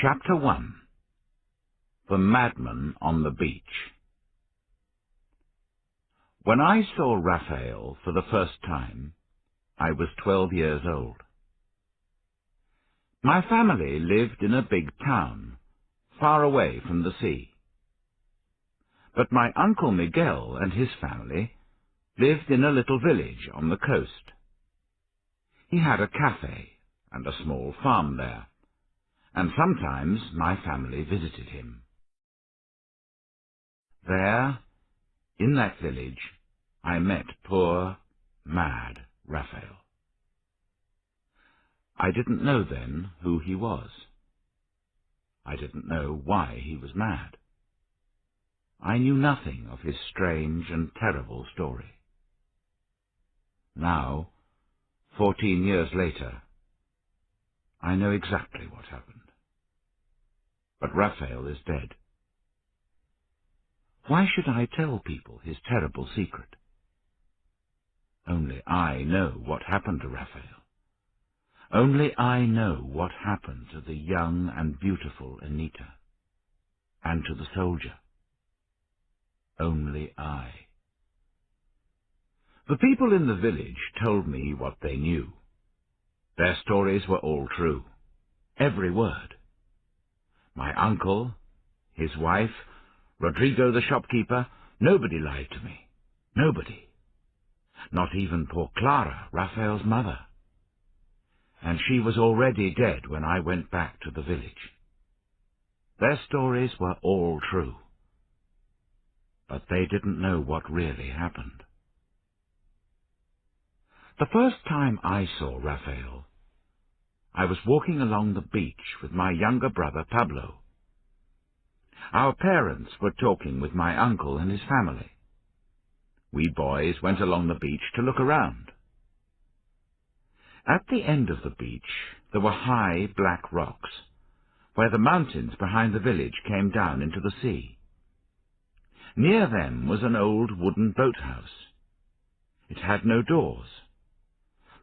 Chapter 1. The Madman on the Beach. When I saw Raphael for the first time, I was 12 years old. My family lived in a big town, far away from the sea. But my Uncle Miguel and his family lived in a little village on the coast. He had a cafe and a small farm there, and sometimes my family visited him. There, in that village, I met poor, mad Raphael. I didn't know then who he was. I didn't know why he was mad. I knew nothing of his strange and terrible story. Now, 14 years later, I know exactly what happened. But Raphael is dead. Why should I tell people his terrible secret? Only I know what happened to Raphael. Only I know what happened to the young and beautiful Anita, and to the soldier. Only I. The people in the village told me what they knew. Their stories were all true, every word. My uncle, his wife, Rodrigo the shopkeeper, nobody lied to me. Nobody. Not even poor Clara, Raphael's mother. And she was already dead when I went back to the village. Their stories were all true. But they didn't know what really happened. The first time I saw Raphael, I was walking along the beach with my younger brother Pablo. Our parents were talking with my uncle and his family. We boys went along the beach to look around. At the end of the beach there were high black rocks, where the mountains behind the village came down into the sea. Near them was an old wooden boathouse. It had no doors.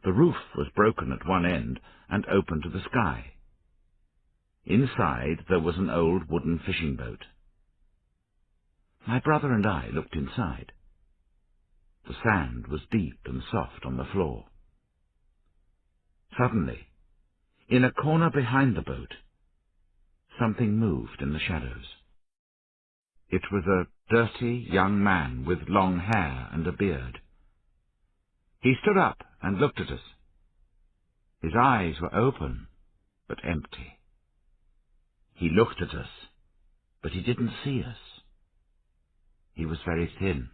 The roof was broken at one end and open to the sky. Inside there was an old wooden fishing boat. My brother and I looked inside. The sand was deep and soft on the floor. Suddenly, in a corner behind the boat, something moved in the shadows. It was a dirty young man with long hair and a beard. He stood up and looked at us. His eyes were open, but empty. He looked at us, but he didn't see us. He was very thin.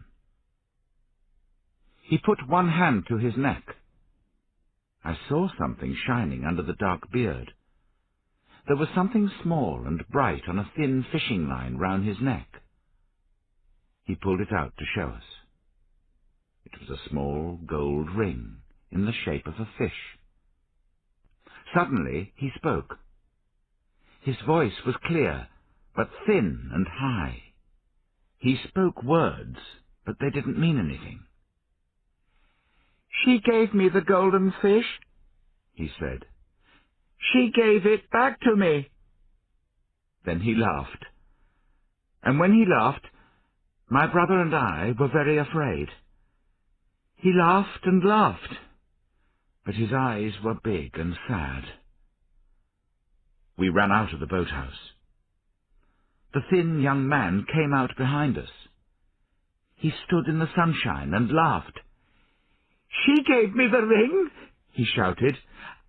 He put one hand to his neck. I saw something shining under the dark beard. There was something small and bright on a thin fishing line round his neck. He pulled it out to show us. It was a small gold ring in the shape of a fish. Suddenly he spoke. His voice was clear, but thin and high. He spoke words, but they didn't mean anything. "She gave me the golden fish," he said. "She gave it back to me." Then he laughed. And when he laughed, my brother and I were very afraid. He laughed and laughed, but his eyes were big and sad. We ran out of the boathouse. The thin young man came out behind us. He stood in the sunshine and laughed. "She gave me the ring," he shouted.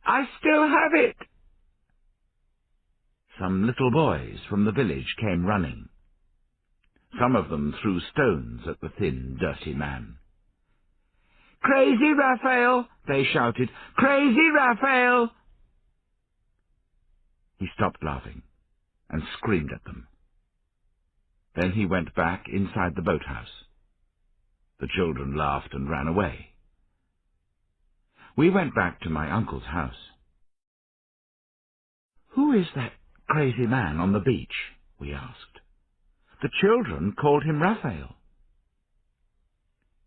"I still have it." Some little boys from the village came running. Some of them threw stones at the thin, dirty man. "Crazy Raphael!" they shouted. "Crazy Raphael!" He stopped laughing and screamed at them. Then he went back inside the boathouse. The children laughed and ran away. We went back to my uncle's house. "Who is that crazy man on the beach?" we asked. The children called him Raphael.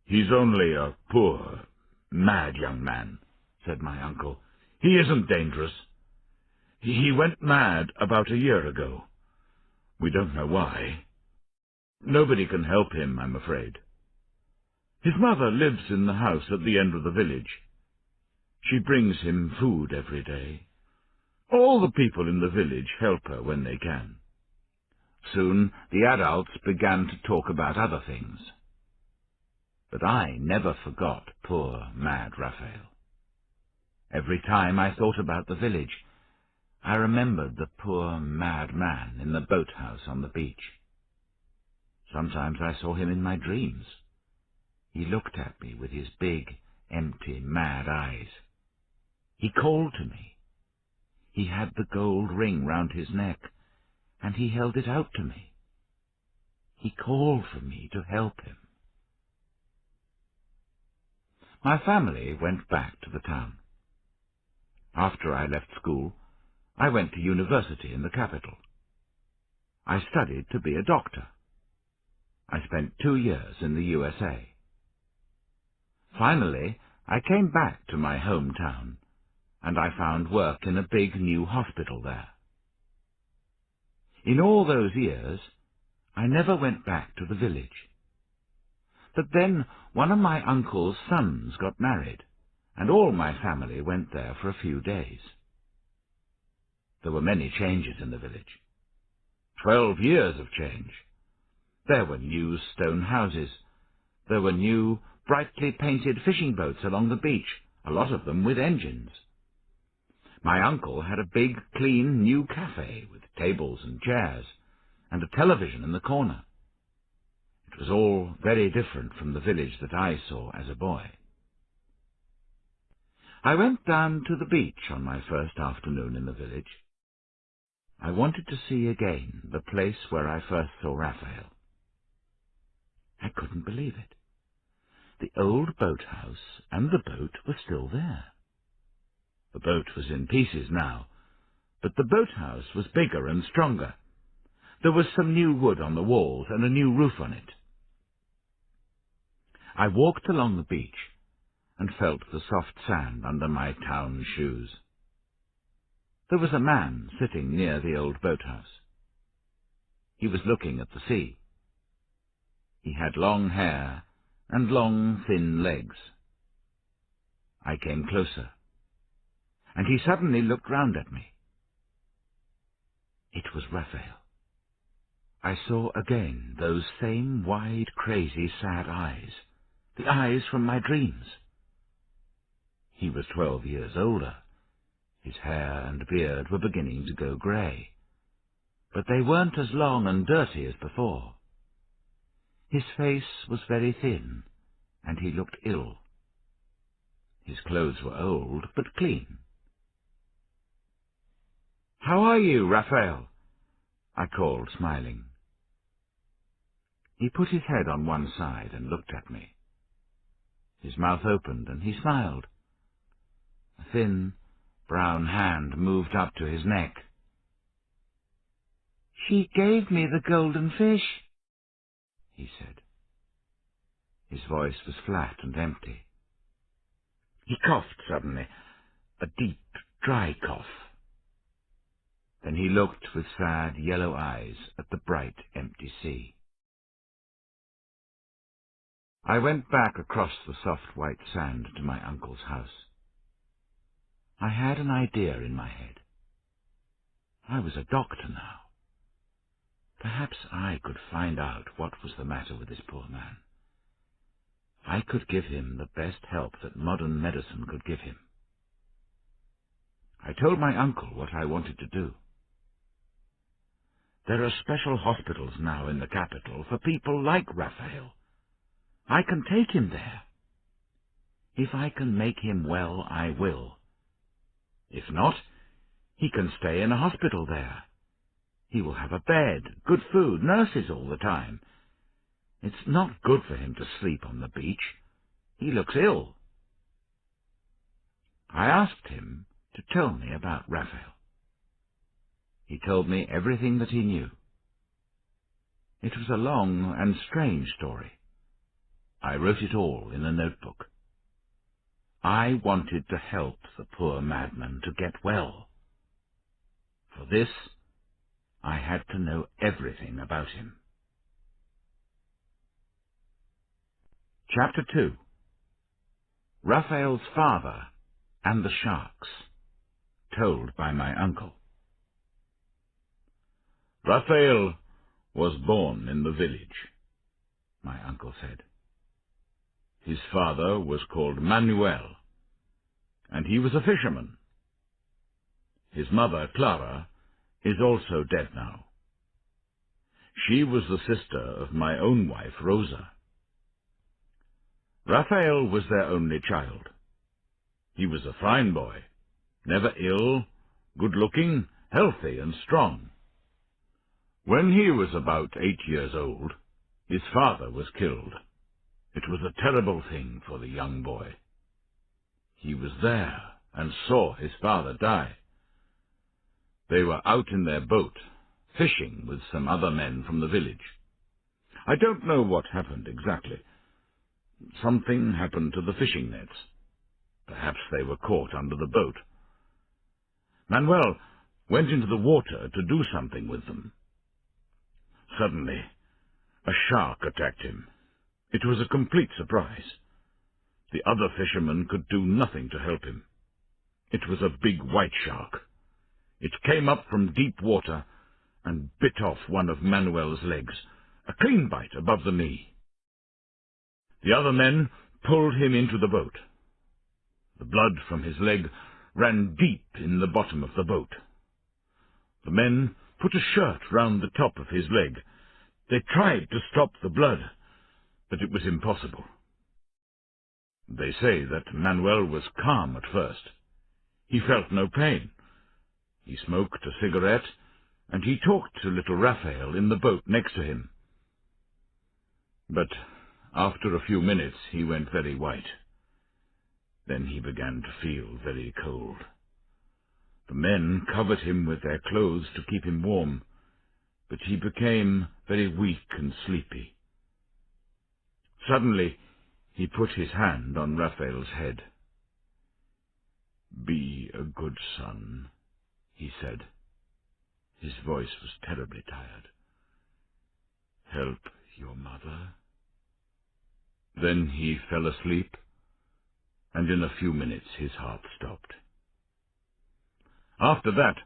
"He's only a poor, mad young man," said my uncle. "He isn't dangerous. He went mad about a year ago. We don't know why. Nobody can help him, I'm afraid. His mother lives in the house at the end of the village. She brings him food every day. All the people in the village help her when they can. Soon the adults began to talk about other things. But I never forgot poor, mad Raphael. Every time I thought about the village, I remembered the poor, mad man in the boathouse on the beach. Sometimes I saw him in my dreams. He looked at me with his big, empty, mad eyes. He called to me. He had the gold ring round his neck, and he held it out to me. He called for me to help him. My family went back to the town. After I left school, I went to university in the capital. I studied to be a doctor. I spent 2 years in the USA. Finally, I came back to my hometown, and I found work in a big new hospital there. In all those years, I never went back to the village. But then one of my uncle's sons got married, and all my family went there for a few days. There were many changes in the village. 12 years of change. There were new stone houses. There were new, brightly painted fishing boats along the beach, a lot of them with engines. My uncle had a big, clean, new cafe with tables and chairs, and a television in the corner. It was all very different from the village that I saw as a boy. I went down to the beach on my first afternoon in the village. I wanted to see again the place where I first saw Raphael. I couldn't believe it. The old boathouse and the boat were still there. The boat was in pieces now, but the boathouse was bigger and stronger. There was some new wood on the walls and a new roof on it. I walked along the beach and felt the soft sand under my town shoes. There was a man sitting near the old boathouse. He was looking at the sea. He had long hair and long, thin legs. I came closer, and he suddenly looked round at me. It was Raphael. I saw again those same wide, crazy, sad eyes, the eyes from my dreams. He was 12 years older. His hair and beard were beginning to go grey, but they weren't as long and dirty as before. His face was very thin, and he looked ill. His clothes were old, but clean. "How are you, Raphael?" I called, smiling. He put his head on one side and looked at me. His mouth opened, and he smiled. A thin, brown hand moved up to his neck. "She gave me the golden fish," he said. His voice was flat and empty. He coughed suddenly, a deep, dry cough. Then he looked with sad, yellow eyes at the bright, empty sea. I went back across the soft white sand to my uncle's house. I had an idea in my head. I was a doctor now. Perhaps I could find out what was the matter with this poor man. I could give him the best help that modern medicine could give him. I told my uncle what I wanted to do. There are special hospitals now in the capital for people like Raphael. I can take him there. If I can make him well, I will. If not, he can stay in a hospital there. He will have a bed, good food, nurses all the time. It's not good for him to sleep on the beach. He looks ill. I asked him to tell me about Raphael. He told me everything that he knew. It was a long and strange story. I wrote it all in a notebook. I wanted to help the poor madman to get well. this, I had to know everything about him. Chapter 2. Raphael's Father and the Sharks, told by my uncle. Raphael was born in the village, my uncle said. His father was called Manuel, and he was a fisherman. His mother, Clara, is also dead now. She was the sister of my own wife, Rosa. Raphael was their only child. He was a fine boy, never ill, good-looking, healthy and strong. When he was about 8 years old, his father was killed. It was a terrible thing for the young boy. He was there and saw his father die. They were out in their boat, fishing with some other men from the village. I don't know what happened exactly. Something happened to the fishing nets. Perhaps they were caught under the boat. Manuel went into the water to do something with them. Suddenly, a shark attacked him. It was a complete surprise. The other fishermen could do nothing to help him. It was a big white shark. It came up from deep water and bit off one of Manuel's legs, a clean bite above the knee. The other men pulled him into the boat. The blood from his leg ran deep in the bottom of the boat. The men put a shirt round the top of his leg. They tried to stop the blood, but it was impossible. They say that Manuel was calm at first. He felt no pain. He smoked a cigarette, and he talked to little Raphael in the boat next to him. But after a few minutes he went very white. Then he began to feel very cold. The men covered him with their clothes to keep him warm, but he became very weak and sleepy. Suddenly he put his hand on Raphael's head. "Be a good son," he said. His voice was terribly tired. "Help your mother." Then he fell asleep, and in a few minutes his heart stopped. After that,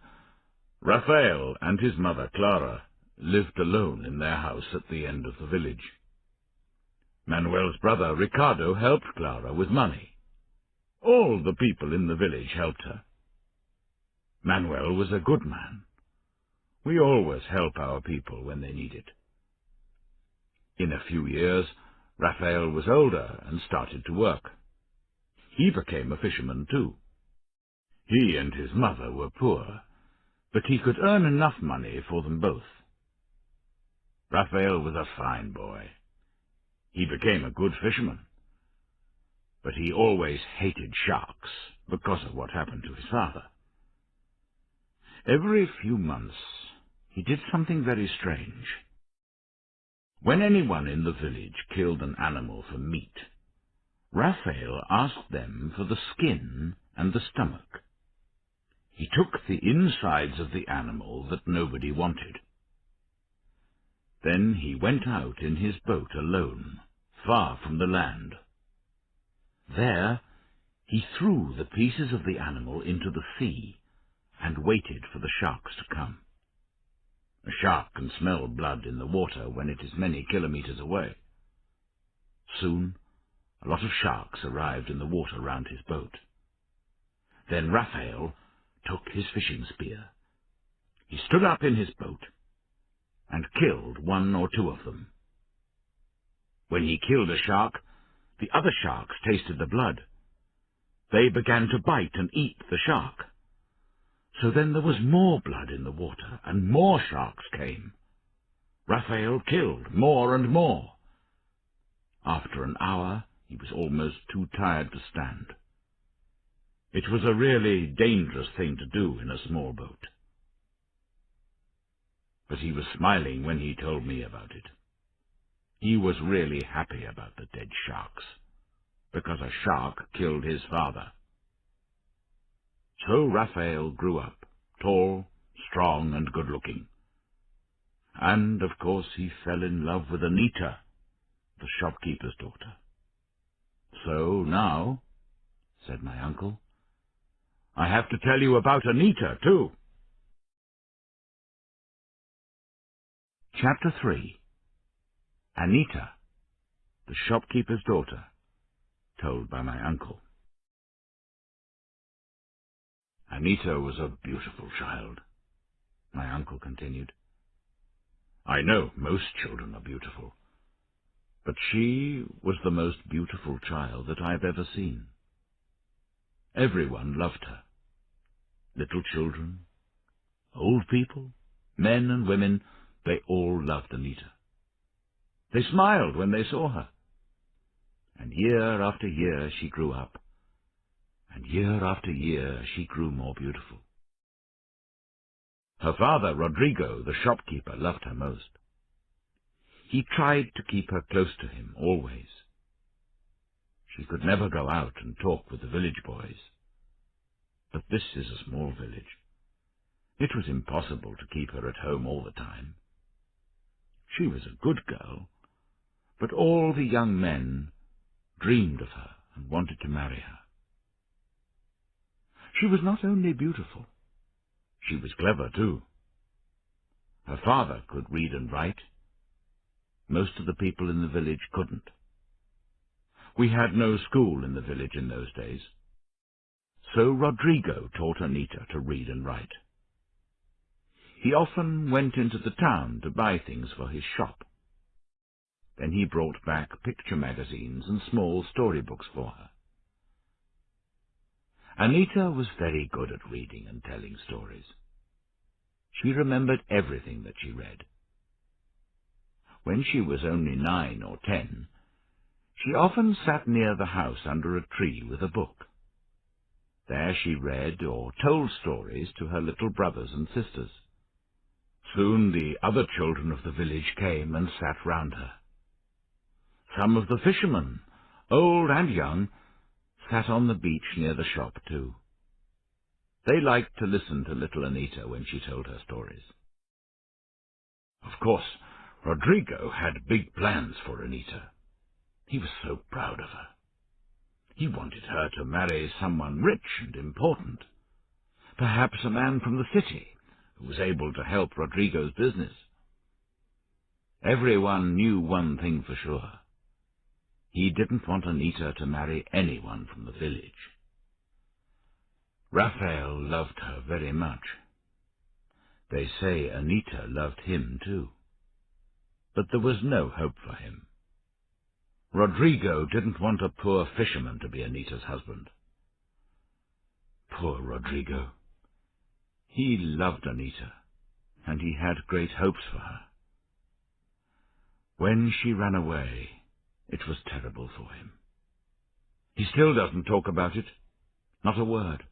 Raphael and his mother, Clara, lived alone in their house at the end of the village. Manuel's brother, Ricardo, helped Clara with money. All the people in the village helped her. Manuel was a good man. We always help our people when they need it. In a few years, Raphael was older and started to work. He became a fisherman too. He and his mother were poor, but he could earn enough money for them both. Raphael was a fine boy. He became a good fisherman, but he always hated sharks because of what happened to his father. Every few months he did something very strange. When anyone in the village killed an animal for meat, Raphael asked them for the skin and the stomach. He took the insides of the animal that nobody wanted. Then he went out in his boat alone, far from the land. There he threw the pieces of the animal into the sea and waited for the sharks to come. A shark can smell blood in the water when it is many kilometers away. Soon a lot of sharks arrived in the water round his boat. Then Raphael took his fishing spear. He stood up in his boat and killed one or two of them. When he killed a shark, the other sharks tasted the blood. They began to bite and eat the shark. So then there was more blood in the water, and more sharks came. Raphael killed more and more. After an hour, he was almost too tired to stand. It was a really dangerous thing to do in a small boat. But he was smiling when he told me about it. He was really happy about the dead sharks, because a shark killed his father. So Raphael grew up, tall, strong and good-looking. And, of course, he fell in love with Anita, the shopkeeper's daughter. So now, said my uncle, I have to tell you about Anita, too. Chapter 3. Anita, the shopkeeper's daughter, told by my uncle. Anita was a beautiful child, my uncle continued. I know most children are beautiful, but she was the most beautiful child that I've ever seen. Everyone loved her. Little children, old people, men and women, they all loved Anita. They smiled when they saw her. And year after year she grew up, and year after year she grew more beautiful. Her father, Rodrigo, the shopkeeper, loved her most. He tried to keep her close to him always. She could never go out and talk with the village boys. But this is a small village. It was impossible to keep her at home all the time. She was a good girl, but all the young men dreamed of her and wanted to marry her. She was not only beautiful, she was clever too. Her father could read and write. Most of the people in the village couldn't. We had no school in the village in those days. So Rodrigo taught Anita to read and write. He often went into the town to buy things for his shop. Then he brought back picture magazines and small storybooks for her. Anita was very good at reading and telling stories. She remembered everything that she read. When she was only 9 or 10, she often sat near the house under a tree with a book. There she read or told stories to her little brothers and sisters. Soon the other children of the village came and sat round her. Some of the fishermen, old and young, sat on the beach near the shop too. They liked to listen to little Anita when she told her stories. Of course, Rodrigo had big plans for Anita. He was so proud of her. He wanted her to marry someone rich and important, perhaps a man from the city who was able to help Rodrigo's business. Everyone knew one thing for sure. He didn't want Anita to marry anyone from the village. Raphael loved her very much. They say Anita loved him too. But there was no hope for him. Rodrigo didn't want a poor fisherman to be Anita's husband. Poor Rodrigo. He loved Anita, and he had great hopes for her. When she ran away, it was terrible for him. He still doesn't talk about it. Not a word.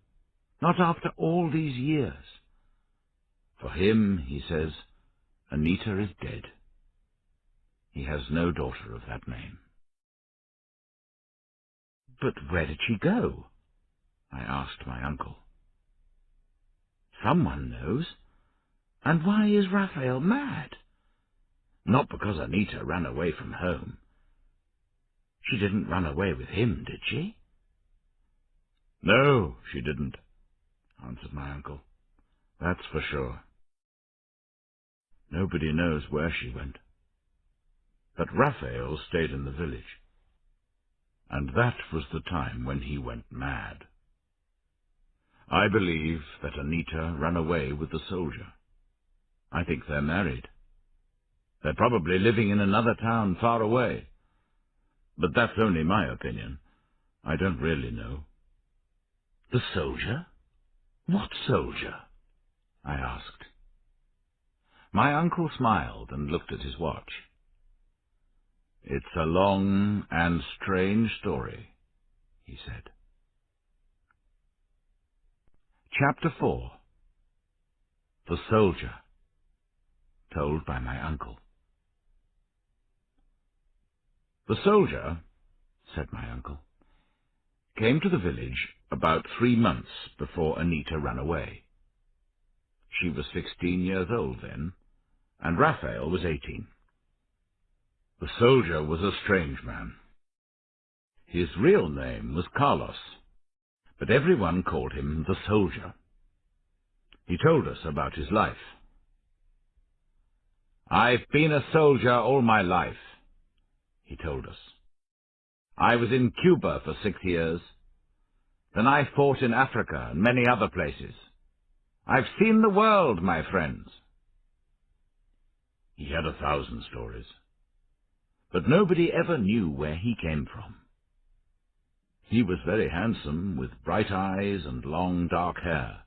Not after all these years. For him, he says, Anita is dead. He has no daughter of that name. But where did she go? I asked my uncle. Someone knows. And why is Raphael mad? Not because Anita ran away from home. She didn't run away with him, did she? No, she didn't, answered my uncle. That's for sure. Nobody knows where she went. But Raphael stayed in the village. And that was the time when he went mad. I believe that Anita ran away with the soldier. I think they're married. They're probably living in another town far away. But that's only my opinion. I don't really know. The soldier? What soldier? I asked. My uncle smiled and looked at his watch. It's a long and strange story, he said. Chapter 4. The Soldier, told by my uncle. The soldier, said my uncle, came to the village about 3 months before Anita ran away. She was 16 years old then, and Raphael was 18. The soldier was a strange man. His real name was Carlos, but everyone called him the soldier. He told us about his life. "I've been a soldier all my life," he told us. "I was in Cuba for 6 years. Then I fought in Africa and many other places. I've seen the world, my friends." He had 1,000 stories, but nobody ever knew where he came from. He was very handsome, with bright eyes and long dark hair.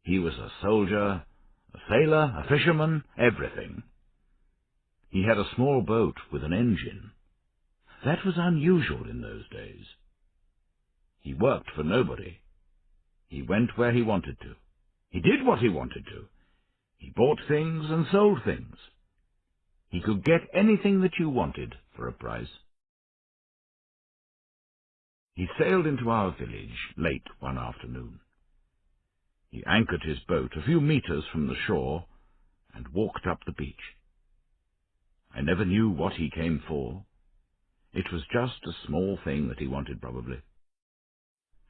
He was a soldier, a sailor, a fisherman, everything. He had a small boat with an engine. That was unusual in those days. He worked for nobody. He went where he wanted to. He did what he wanted to. He bought things and sold things. He could get anything that you wanted for a price. He sailed into our village late one afternoon. He anchored his boat a few meters from the shore and walked up the beach. I never knew what he came for. It was just a small thing that he wanted, probably.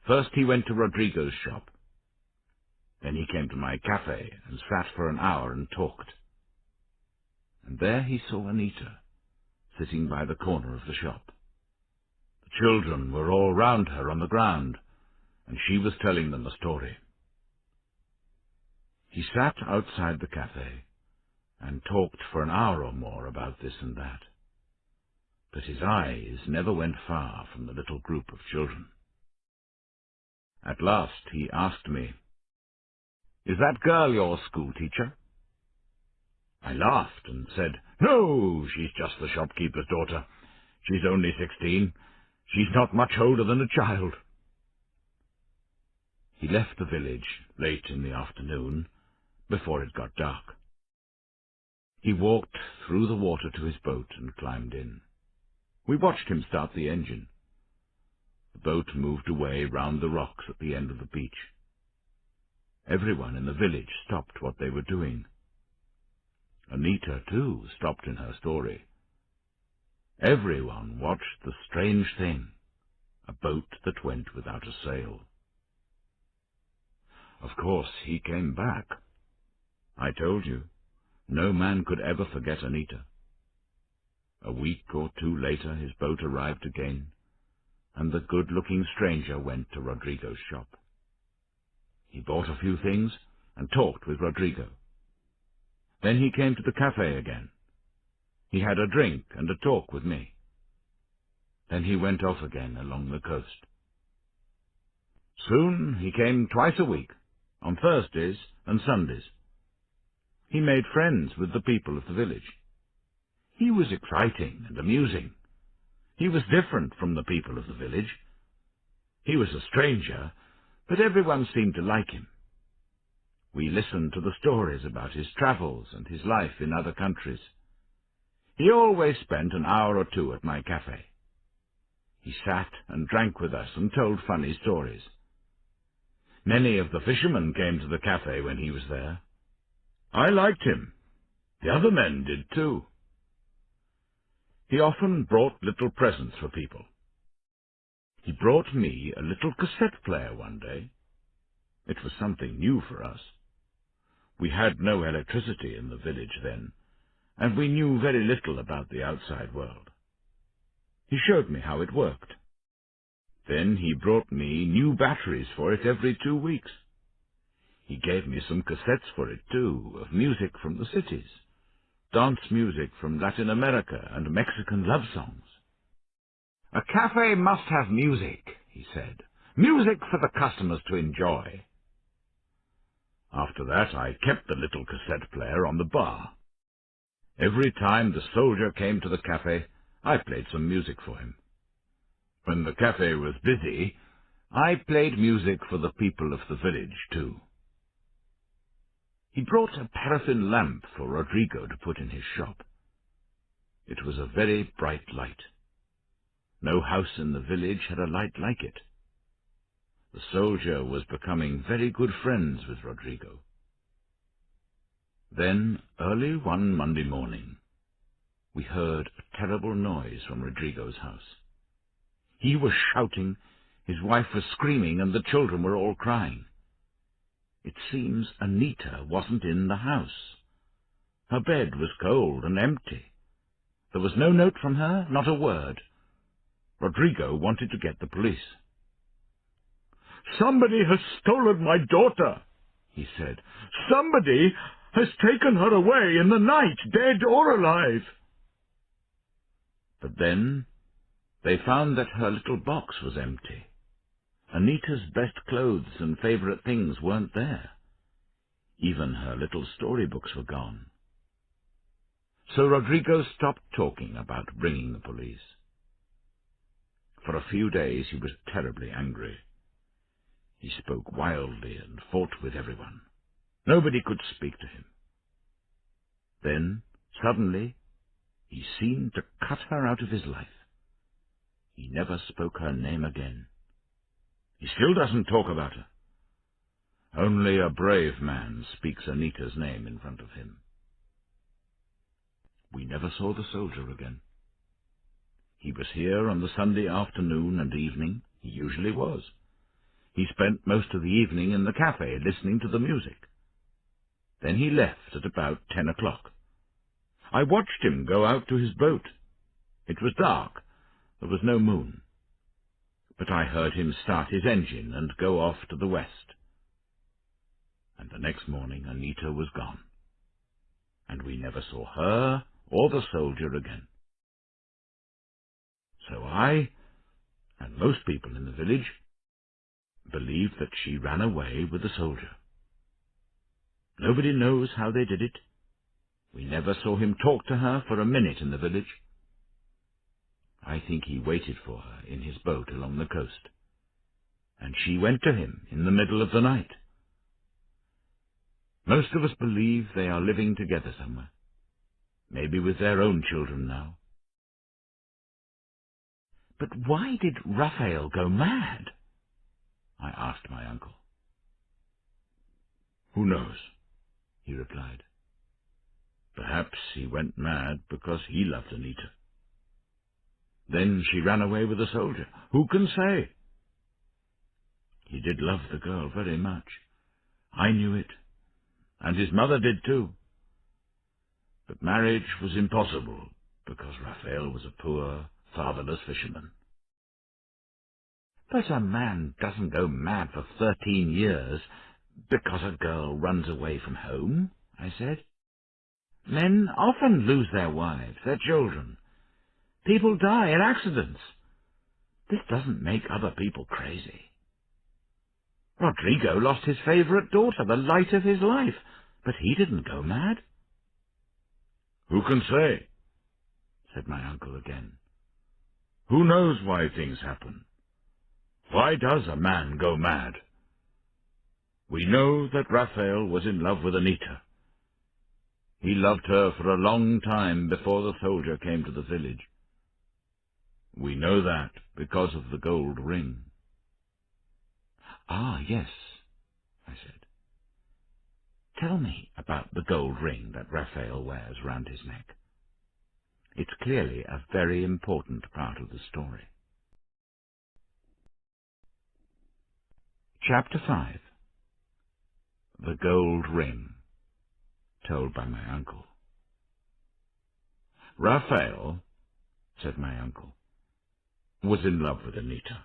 First he went to Rodrigo's shop. Then he came to my cafe and sat for an hour and talked. And there he saw Anita, sitting by the corner of the shop. The children were all round her on the ground, and she was telling them a story. He sat outside the cafe and talked for an hour or more about this and that. But his eyes never went far from the little group of children. At last he asked me, "Is that girl your school teacher?" I laughed and said, "No, she's just the shopkeeper's daughter. She's only 16. She's not much older than a child." He left the village late in the afternoon, before it got dark. He walked through the water to his boat and climbed in. We watched him start the engine. The boat moved away round the rocks at the end of the beach. Everyone in the village stopped what they were doing. Anita, too, stopped in her story. Everyone watched the strange thing, a boat that went without a sail. Of course, he came back. I told you, no man could ever forget Anita. A week or two later his boat arrived again, and the good-looking stranger went to Rodrigo's shop. He bought a few things and talked with Rodrigo. Then he came to the cafe again. He had a drink and a talk with me. Then he went off again along the coast. Soon he came twice a week, on Thursdays and Sundays. He made friends with the people of the village. He was exciting and amusing. He was different from the people of the village. He was a stranger, but everyone seemed to like him. We listened to the stories about his travels and his life in other countries. He always spent an hour or two at my cafe. He sat and drank with us and told funny stories. Many of the fishermen came to the cafe when he was there. I liked him. The other men did too. He often brought little presents for people. He brought me a little cassette player one day. It was something new for us. We had no electricity in the village then, and we knew very little about the outside world. He showed me how it worked. Then he brought me new batteries for it every 2 weeks. He gave me some cassettes for it, too, of music from the cities, dance music from Latin America and Mexican love songs. "A cafe must have music," he said. "Music for the customers to enjoy." After that, I kept the little cassette player on the bar. Every time the soldier came to the cafe, I played some music for him. When the cafe was busy, I played music for the people of the village, too. He brought a paraffin lamp for Rodrigo to put in his shop. It was a very bright light. No house in the village had a light like it. The soldier was becoming very good friends with Rodrigo. Then, early one Monday morning, we heard a terrible noise from Rodrigo's house. He was shouting, his wife was screaming, and the children were all crying. It seems Anita wasn't in the house. Her bed was cold and empty. There was no note from her, not a word. Rodrigo wanted to get the police. "Somebody has stolen my daughter," he said. "Somebody has taken her away in the night, dead or alive." But then they found that her little box was empty. Anita's best clothes and favorite things weren't there. Even her little storybooks were gone. So Rodrigo stopped talking about bringing the police. For a few days he was terribly angry. He spoke wildly and fought with everyone. Nobody could speak to him. Then, suddenly, he seemed to cut her out of his life. He never spoke her name again. He still doesn't talk about her. Only a brave man speaks Anita's name in front of him. We never saw the soldier again. He was here on the Sunday afternoon and evening. He usually was. He spent most of the evening in the cafe listening to the music. Then he left at about 10 o'clock. I watched him go out to his boat. It was dark. There was no moon. But I heard him start his engine and go off to the west. And the next morning Anita was gone. And we never saw her or the soldier again. So I, and most people in the village, believed that she ran away with the soldier. Nobody knows how they did it. We never saw him talk to her for a minute in the village. I think he waited for her in his boat along the coast, and she went to him in the middle of the night. Most of us believe they are living together somewhere, maybe with their own children now. But why did Raphael go mad? I asked my uncle. Who knows? He replied. Perhaps he went mad because he loved Anita. Then she ran away with a soldier. Who can say? He did love the girl very much. I knew it, and his mother did too. But marriage was impossible because Raphael was a poor, fatherless fisherman. But a man doesn't go mad for 13 years because a girl runs away from home, I said. Men often lose their wives, their children. People die in accidents. This doesn't make other people crazy. Rodrigo lost his favorite daughter, the light of his life, but he didn't go mad. Who can say? Said my uncle again. Who knows why things happen? Why does a man go mad? We know that Raphael was in love with Anita. He loved her for a long time before the soldier came to the village. We know that because of the gold ring. Ah, yes, I said. Tell me about the gold ring that Raphael wears round his neck. It's clearly a very important part of the story. Chapter 5. The Gold Ring, told by my uncle. Raphael, said my uncle, was in love with Anita.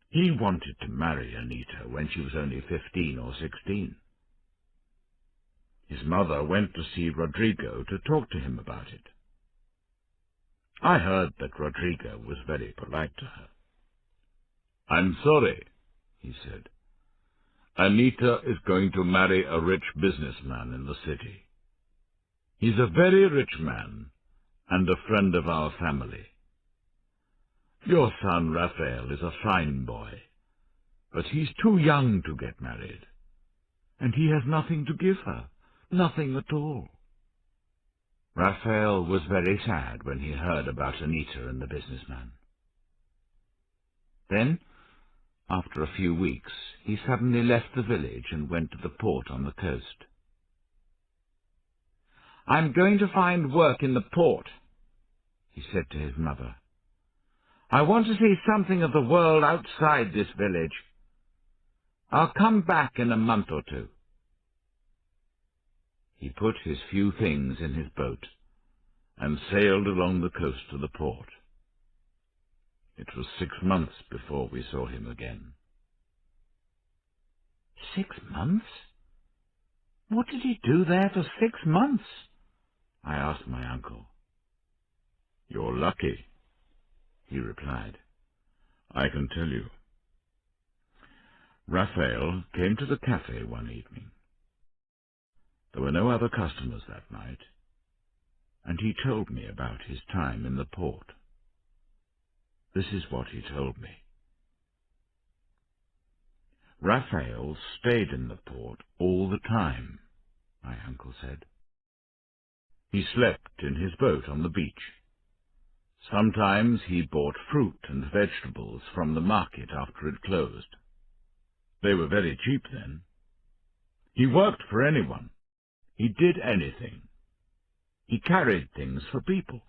He wanted to marry Anita when she was only 15 or 16. His mother went to see Rodrigo to talk to him about it. I heard that Rodrigo was very polite to her. I'm sorry, he said. Anita is going to marry a rich businessman in the city. He's a very rich man and a friend of our family. Your son Raphael is a fine boy, but he's too young to get married, and he has nothing to give her, nothing at all. Raphael was very sad when he heard about Anita and the businessman. Then, after a few weeks, he suddenly left the village and went to the port on the coast. I'm going to find work in the port, he said to his mother. I want to see something of the world outside this village. I'll come back in a month or two. He put his few things in his boat and sailed along the coast to the port. It was 6 months before we saw him again. 6 months? What did he do there for 6 months? I asked my uncle. You're lucky, he replied. I can tell you. Raphael came to the cafe one evening. There were no other customers that night, and he told me about his time in the port. This is what he told me. Raphael stayed in the port all the time, my uncle said. He slept in his boat on the beach. Sometimes he bought fruit and vegetables from the market after it closed. They were very cheap then. He worked for anyone. He did anything. He carried things for people.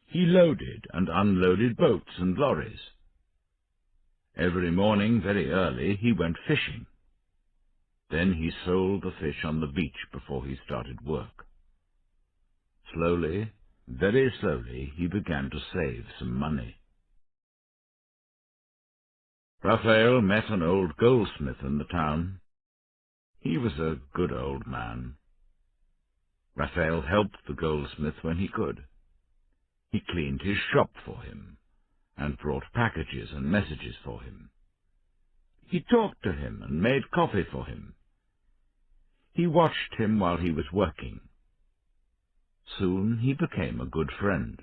He loaded and unloaded boats and lorries. Every morning, very early, he went fishing. Then he sold the fish on the beach before he started work. Slowly, very slowly, he began to save some money. Raphael met an old goldsmith in the town. He was a good old man. Raphael helped the goldsmith when he could. He cleaned his shop for him and brought packages and messages for him. He talked to him and made coffee for him. He watched him while he was working. Soon he became a good friend.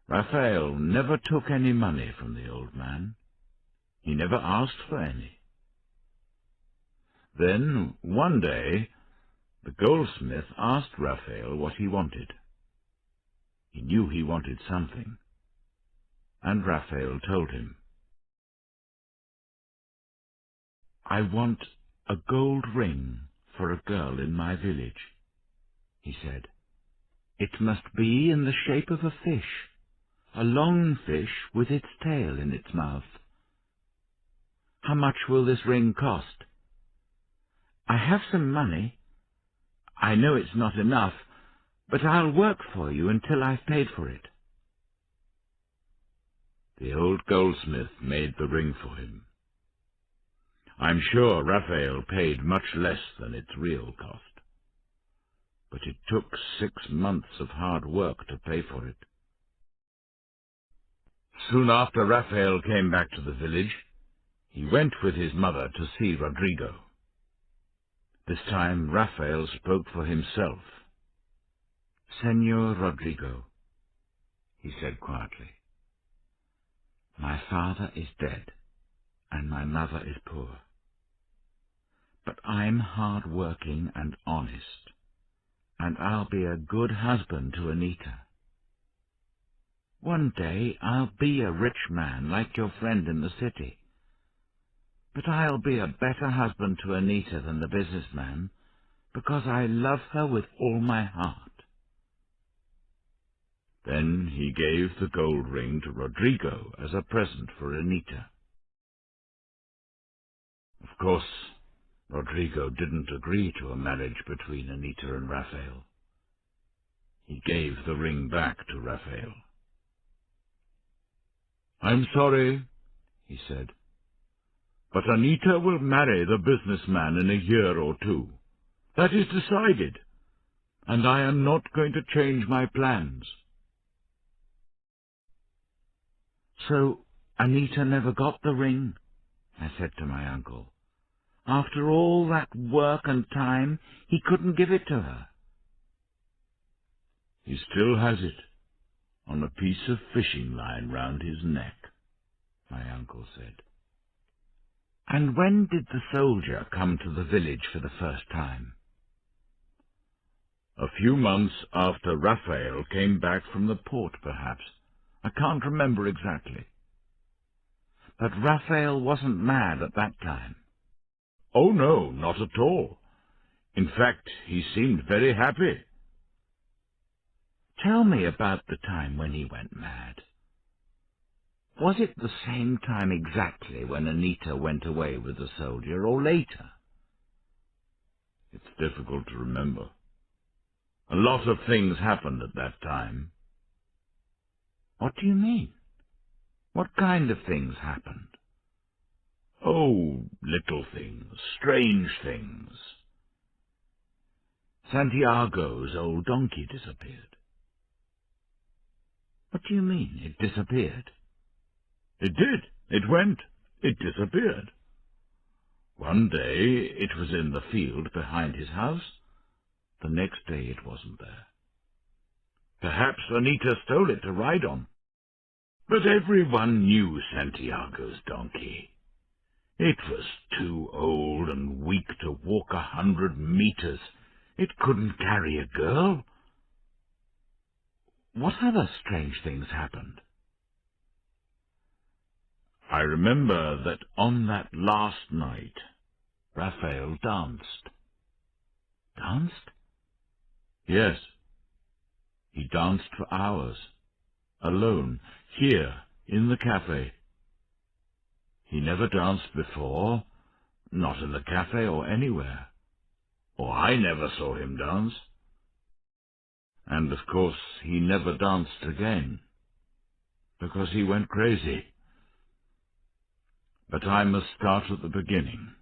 Raphael never took any money from the old man. He never asked for any. Then, one day, the goldsmith asked Raphael what he wanted. He knew he wanted something, and Raphael told him. I want a gold ring for a girl in my village, he said. It must be in the shape of a fish, a long fish with its tail in its mouth. How much will this ring cost? I have some money. I know it's not enough, but I'll work for you until I've paid for it. The old goldsmith made the ring for him. I'm sure Raphael paid much less than its real cost, but it took 6 months of hard work to pay for it. Soon after Raphael came back to the village, he went with his mother to see Rodrigo. This time Raphael spoke for himself. Senor Rodrigo, he said quietly, my father is dead, and my mother is poor. But I'm hard-working and honest, and I'll be a good husband to Anita. One day I'll be a rich man like your friend in the city. But I'll be a better husband to Anita than the businessman, because I love her with all my heart. Then he gave the gold ring to Rodrigo as a present for Anita. Of course, Rodrigo didn't agree to a marriage between Anita and Raphael. He gave the ring back to Raphael. I'm sorry, he said, but Anita will marry the businessman in a year or two. That is decided, and I am not going to change my plans. So Anita never got the ring? I said to my uncle. After all that work and time, he couldn't give it to her. He still has it, on a piece of fishing line round his neck, my uncle said. And when did the soldier come to the village for the first time? A few months after Raphael came back from the port, perhaps. I can't remember exactly. But Raphael wasn't mad at that time. Oh, no, not at all. In fact, he seemed very happy. Tell me about the time when he went mad. Was it the same time exactly when Anita went away with the soldier, or later? It's difficult to remember. A lot of things happened at that time. What do you mean? What kind of things happened? Oh, little things, strange things. Santiago's old donkey disappeared. What do you mean, it disappeared? It did. It went. It disappeared. One day it was in the field behind his house. The next day it wasn't there. Perhaps Anita stole it to ride on. But everyone knew Santiago's donkey. It was too old and weak to walk 100 meters. It couldn't carry a girl. What other strange things happened? I remember that on that last night, Raphael danced. Danced? Yes. He danced for hours, alone, here, in the cafe. He never danced before, not in the cafe or anywhere. Or I never saw him dance. And, of course, he never danced again, because he went crazy. But I must start at the beginning.